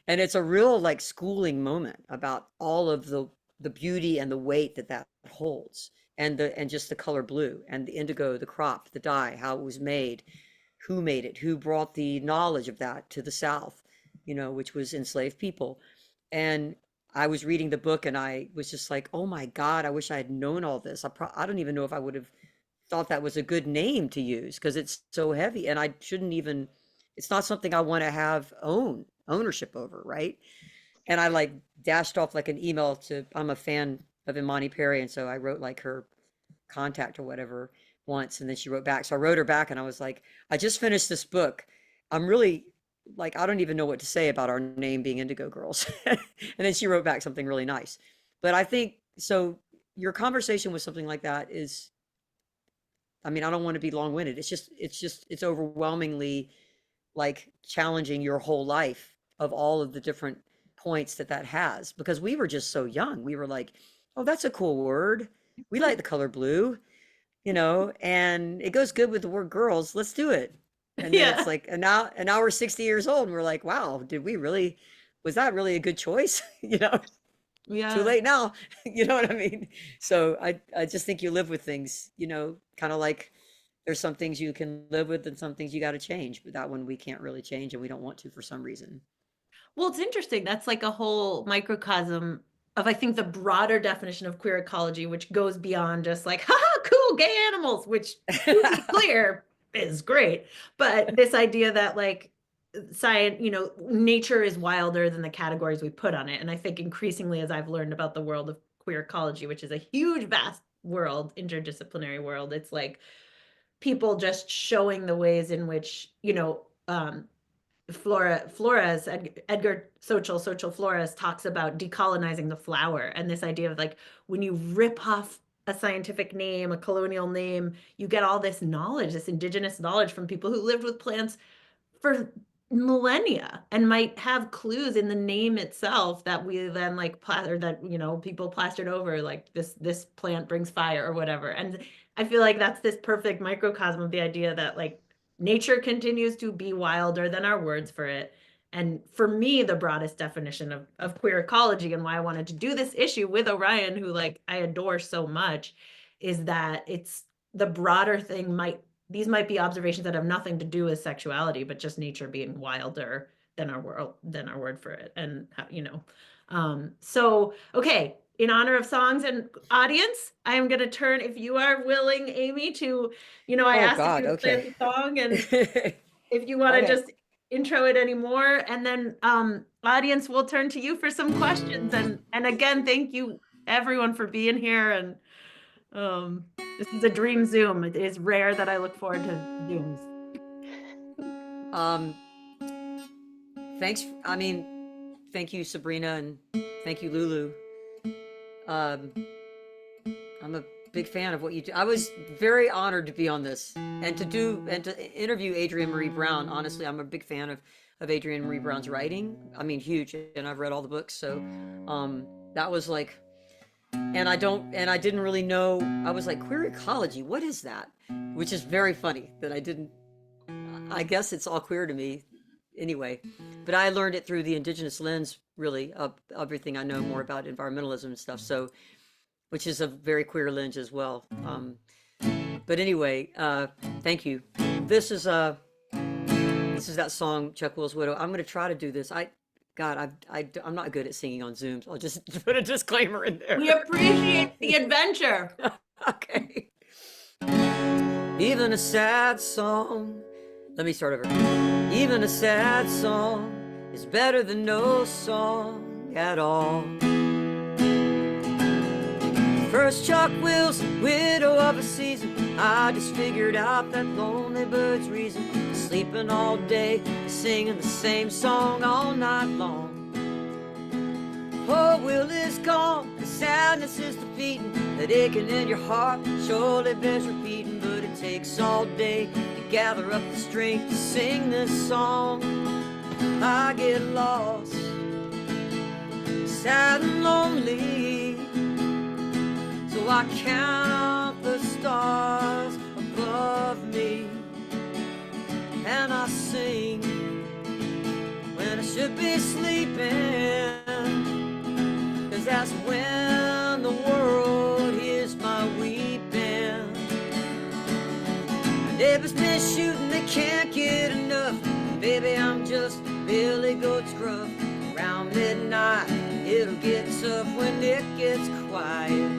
and it's a real like schooling moment about all of the beauty and the weight that holds, and just the color blue and the indigo, the crop, the dye, how it was made, who made it, who brought the knowledge of that to the South, which was enslaved people. And I was reading the book and I was just like, oh my God, I wish I had known all this. I don't even know if I would have thought that was a good name to use because it's so heavy and I shouldn't even, it's not something I want to have ownership over, right? And I like dashed off like an email to, I'm a fan of Imani Perry. And so I wrote like her contact or whatever once. And then she wrote back. So I wrote her back and I was like, I just finished this book. I'm really like, I don't even know what to say about our name being Indigo Girls. And then she wrote back something really nice. But I think, so your conversation with something like that is, I mean, I don't want to be long-winded. It's overwhelmingly like challenging your whole life of all of the different points that has, because we were just so young. We were like, oh, that's a cool word. We like the color blue, and it goes good with the word girls. Let's do it. And then it's like, and now we're 60 years old and we're like, wow, was that really a good choice? Yeah. Too late now. You know what I mean? So I just think you live with things, kind of like there's some things you can live with and some things you got to change, but that one we can't really change and we don't want to for some reason. Well, it's interesting. That's like a whole microcosm of, I think, the broader definition of queer ecology, which goes beyond just like, haha, cool, gay animals, which, to be clear, is great. But this idea that like science, nature is wilder than the categories we put on it. And I think increasingly, as I've learned about the world of queer ecology, which is a huge, vast world, interdisciplinary world, it's like people just showing the ways in which, Flores, Edgar Social Flores talks about decolonizing the flower, and this idea of like, when you rip off a scientific name, a colonial name, you get all this knowledge, this indigenous knowledge from people who lived with plants for millennia and might have clues in the name itself that we then like people plastered over, like this plant brings fire or whatever. And I feel like that's this perfect microcosm of the idea that like nature continues to be wilder than our words for it. And for me, the broadest definition of queer ecology, and why I wanted to do this issue with Orion, who like I adore so much, is that it's the broader thing. These might be observations that have nothing to do with sexuality, but just nature being wilder than our word for it. And so okay, in honor of songs and audience, I am going to turn, if you are willing, Amy, to, I asked if you play the song, and if you want to just intro it anymore, and then audience, we'll turn to you for some questions. And again, thank you everyone for being here. And this is a dream Zoom. It is rare that I look forward to Zooms. Thank you, Sabrina, and thank you, Lulu. I'm a big fan of what you do. I was very honored to be on this and to interview Adrienne Maree Brown. Honestly, I'm a big fan of Adrienne Maree Brown's writing. I mean, huge, and I've read all the books. So that was like, and I didn't really know. I was like, queer ecology, what is that? Which is very funny that I guess it's all queer to me anyway, but I learned it through the indigenous lens, really, of everything I know more about environmentalism and stuff. So, which is a very queer lens as well. But anyway, thank you. This is that song, Chuck Will's Widow. I'm going to try to do this. I'm not good at singing on Zooms. I'll just put a disclaimer in there. We appreciate the adventure. Okay. Even a sad song. Let me start over. Even a sad song is better than no song at all. First Chuck Will's widow of a season, I just figured out that lonely bird's reason. Sleeping all day, singing the same song all night long. Poor Will is gone, the sadness is defeating. That aching in your heart surely bears repeating. But it takes all day to gather up the strength to sing this song. I get lost, sad and lonely, so I count the stars above me, and I sing when I should be sleeping, 'cause that's when the world hears my weeping. My neighbors been shooting, they can't get enough. Baby, I'm just Billy Goat's gruff. Around midnight, It'll get tough when it gets quiet.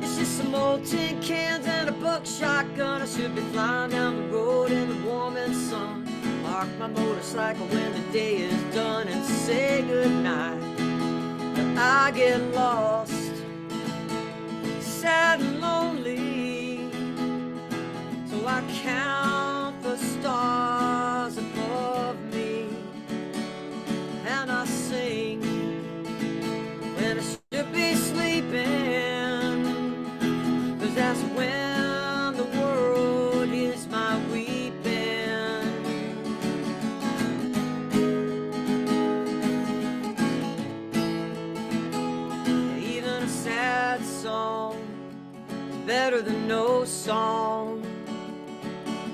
It's just some old tin cans and a buck shotgun. I should be flying down the road in the warm and sun. Park my motorcycle when the day is done and say goodnight. But I get lost, sad and lonely. So I count the stars above me, and I sing when I should be sleeping, 'cause that's when the world is my weeping. Even a sad song is better than no song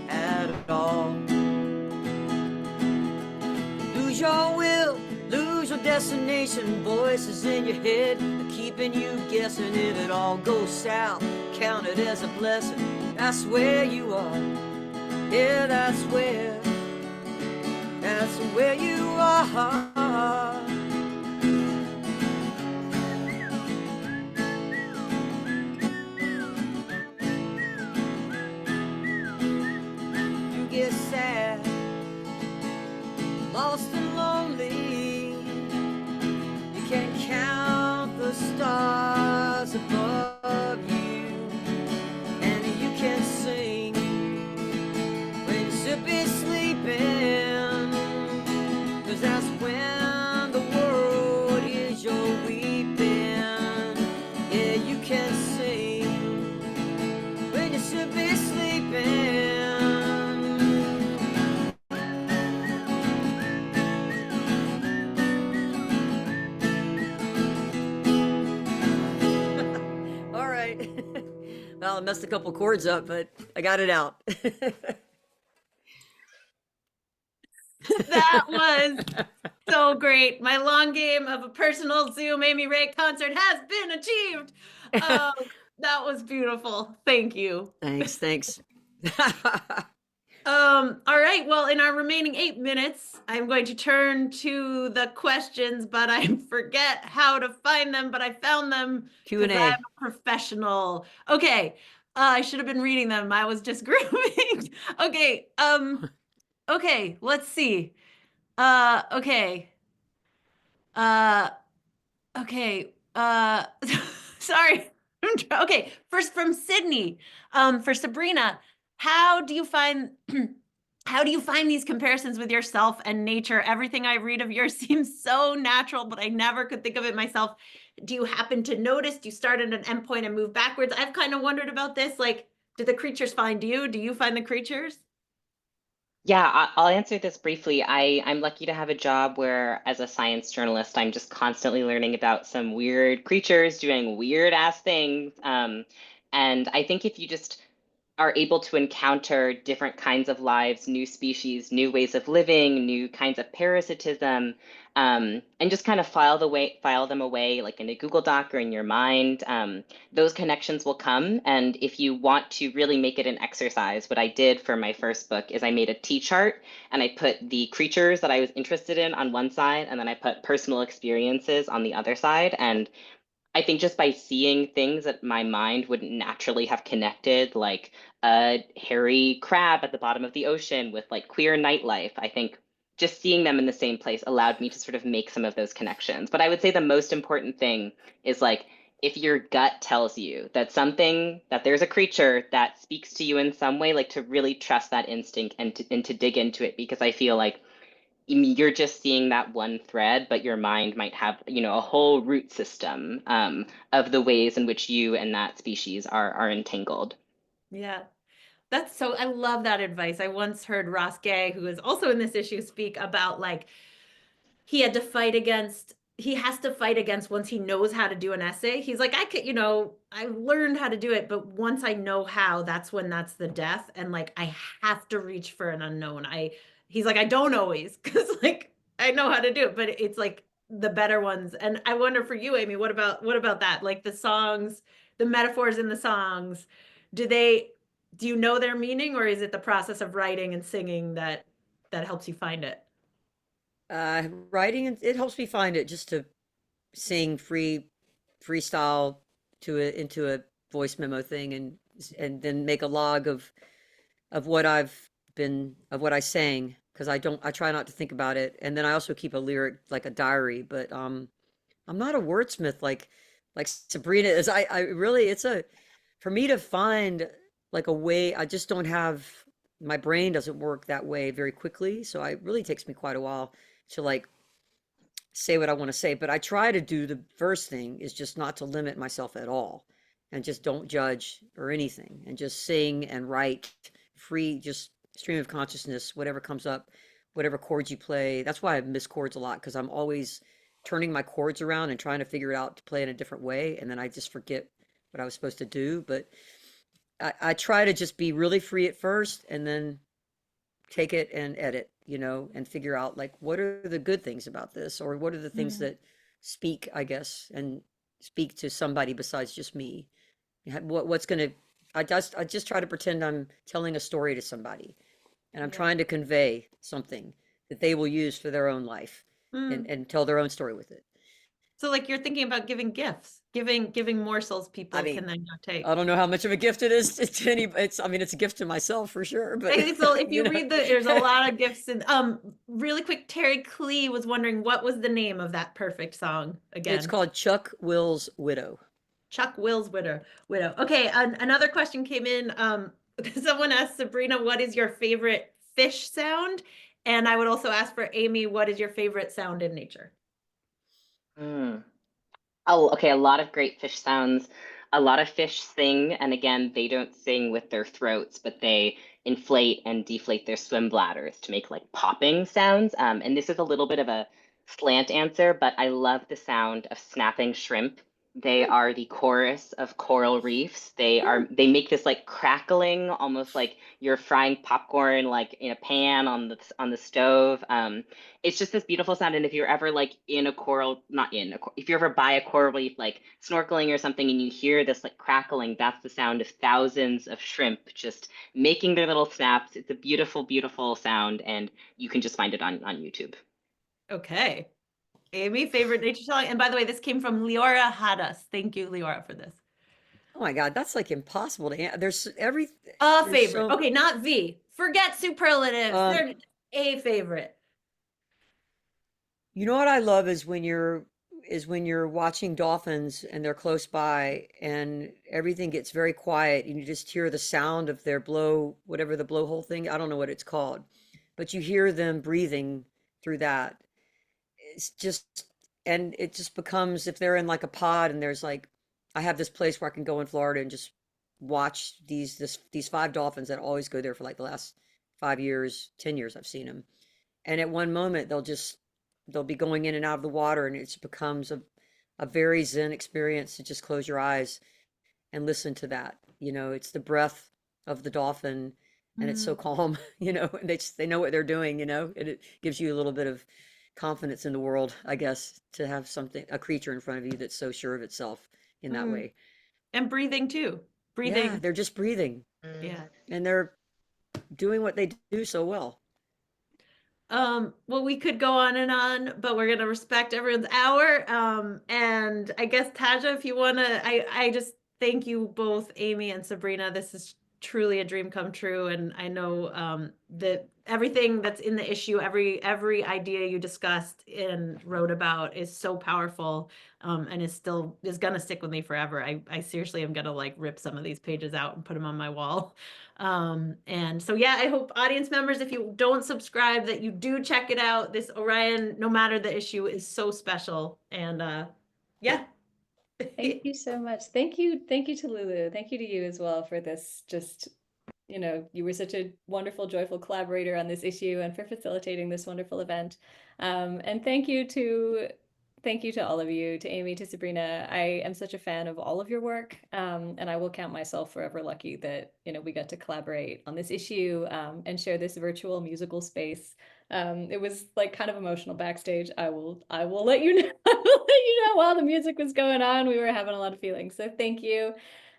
at all. Lose your will, lose your destination. Voices in your head are keeping you guessing. If it all goes south, count it as a blessing. That's where you are. Yeah, that's where you are. You get sad, lost and lonely. You can count the stars above you, and you can sing when you should be sleeping, 'cause that's when the world is your weeping. Yeah, you can sing when you should be sleeping. All right. Well, I messed a couple chords up, but I got it out. That was so great. My long game of a personal Zoom Amy Ray concert has been achieved. That was beautiful. Thank you. Thanks. All right. Well, in our remaining 8 minutes, I'm going to turn to the questions, but I forget how to find them, but I found them. Q&A. 'Cause I'm a professional. Okay. I should have been reading them. I was just grooving. Okay. Okay. Let's see. Okay. Okay. Sorry. Okay. First from Sydney. For Sabrina, how do you find these comparisons with yourself and nature? Everything I read of yours seems so natural, but I never could think of it myself. Do you happen to notice? Do you start at an endpoint and move backwards? I've kind of wondered about this. Like, do the creatures find you? Do you find the creatures? Yeah, I'll answer this briefly. I'm lucky to have a job where, as a science journalist, I'm just constantly learning about some weird creatures doing weird ass things. And I think if you just are able to encounter different kinds of lives, new species, new ways of living, new kinds of parasitism, and just kind of file them away like in a Google Doc or in your mind, those connections will come. And if you want to really make it an exercise, what I did for my first book is I made a T-chart and I put the creatures that I was interested in on one side, and then I put personal experiences on the other side. And I think just by seeing things that my mind wouldn't naturally have connected, like a hairy crab at the bottom of the ocean with like queer nightlife, I think just seeing them in the same place allowed me to sort of make some of those connections. But I would say the most important thing is like, if your gut tells you that there's a creature that speaks to you in some way, like to really trust that instinct and to dig into it, because I feel like you're just seeing that one thread, but your mind might have, a whole root system of the ways in which you and that species are entangled. Yeah. I love that advice. I once heard Ross Gay, who is also in this issue, speak about like he has to fight against once he knows how to do an essay. He's like, I learned how to do it, but once I know how, that's the death. And like, I have to reach for an unknown. He's like, I don't always, because like, I know how to do it, but it's like the better ones. And I wonder for you, Amy, what about that? Like the songs, the metaphors in the songs, do you know their meaning, or is it the process of writing and singing that helps you find it? Writing, it helps me find it, just to sing freestyle into a voice memo thing, and then make a log of what I sang, because I try not to think about it. And then I also keep a lyric, like a diary, but I'm not a wordsmith like Sabrina is. I really, for me to find like a way, I just don't have, my brain doesn't work that way very quickly. So it really takes me quite a while to like say what I want to say. But I try to do, the first thing is just not to limit myself at all, and just don't judge or anything, and just sing and write free, just stream of consciousness, whatever comes up, whatever chords you play. That's why I miss chords a lot, because I'm always turning my chords around and trying to figure it out to play in a different way. And then I just forget what I was supposed to do. But I try to just be really free at first, and then take it and edit, and figure out like, what are the good things about this, or what are the things that speak, I guess, and speak to somebody besides just me. What's gonna, I just try to pretend I'm telling a story to somebody, and I'm trying to convey something that they will use for their own life, and tell their own story with it. So like you're thinking about giving gifts, giving morsels people can then go take. I don't know how much of a gift it is to any, it's a gift to myself for sure, but So if you read there's a lot of gifts. And really quick, Terry Klee was wondering, what was the name of that perfect song again? It's called Chuck Will's Widow. Chuck Will's Widow. Okay, another question came in. Someone asked Sabrina, what is your favorite fish sound? And I would also ask for Amy, what is your favorite sound in nature? Oh, okay. A lot of great fish sounds. A lot of fish sing, and again, they don't sing with their throats, but they inflate and deflate their swim bladders to make like popping sounds. And this is a little bit of a slant answer, but I love the sound of snapping shrimp. They are the chorus of coral reefs. They make this like crackling, almost like you're frying popcorn like in a pan on the stove. It's just this beautiful sound. And if you're ever like in a coral, not in a, if you're ever by a coral reef, like snorkeling or something, and you hear this like crackling, that's the sound of thousands of shrimp just making their little snaps. It's a beautiful, beautiful sound, and you can just find it on YouTube. Okay. Amy, favorite nature song? And by the way, this came from Leora Hadas. Thank you, Leora, for this. Oh my God, that's like impossible to answer. There's Favorite. Okay, not V. Forget superlatives. They're a favorite. You know what I love is when you're watching dolphins and they're close by and everything gets very quiet and you just hear the sound of their whatever the blowhole thing, I don't know what it's called, but you hear them breathing through that. It's just, and it just becomes, if they're in like a pod and there's like, I have this place where I can go in Florida and just watch these 5 dolphins that always go there for like the last 5 years, 10 years I've seen them. And at one moment they'll be going in and out of the water, and it becomes a very zen experience to just close your eyes and listen to that. It's the breath of the dolphin, and it's so calm, and they know what they're doing, and it gives you a little bit of confidence in the world, I guess, to have a creature in front of you that's so sure of itself in that way. And breathing too. Yeah, they're just breathing. Yeah. And they're doing what they do so well. Well, we could go on, but we're gonna respect everyone's hour. And I guess Taja, if you wanna, I just thank you both, Amy and Sabrina. This is truly a dream come true, and I know that everything that's in the issue, every idea you discussed and wrote about is so powerful, and is gonna stick with me forever. I seriously am gonna like rip some of these pages out and put them on my wall. And so yeah, I hope audience members, if you don't subscribe, that you do check it out. This Orion, no matter the issue, is so special. And yeah. Thank you so much. Thank you to Lulu. Thank you to you as well for this. Just, you were such a wonderful, joyful collaborator on this issue and for facilitating this wonderful event. And thank you to all of you, to Amy, to Sabrina. I am such a fan of all of your work, and I will count myself forever lucky that we got to collaborate on this issue and share this virtual musical space. It was like kind of emotional backstage. I will let you know. I will let you know while the music was going on. We were having a lot of feelings. So thank you.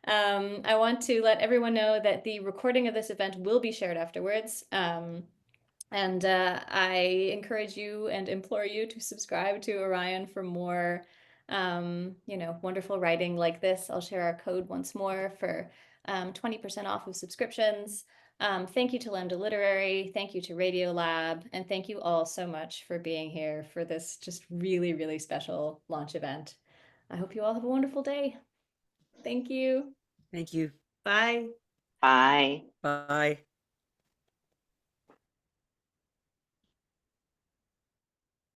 I want to let everyone know that the recording of this event will be shared afterwards. And I encourage you and implore you to subscribe to Orion for more you know, wonderful writing like this. I'll share our code once more for 20% off of subscriptions. Thank you to Lambda Literary, thank you to Radiolab, and thank you all so much for being here for this just really, really special launch event. I hope you all have a wonderful day. Thank you. Thank you. Bye. Bye. Bye.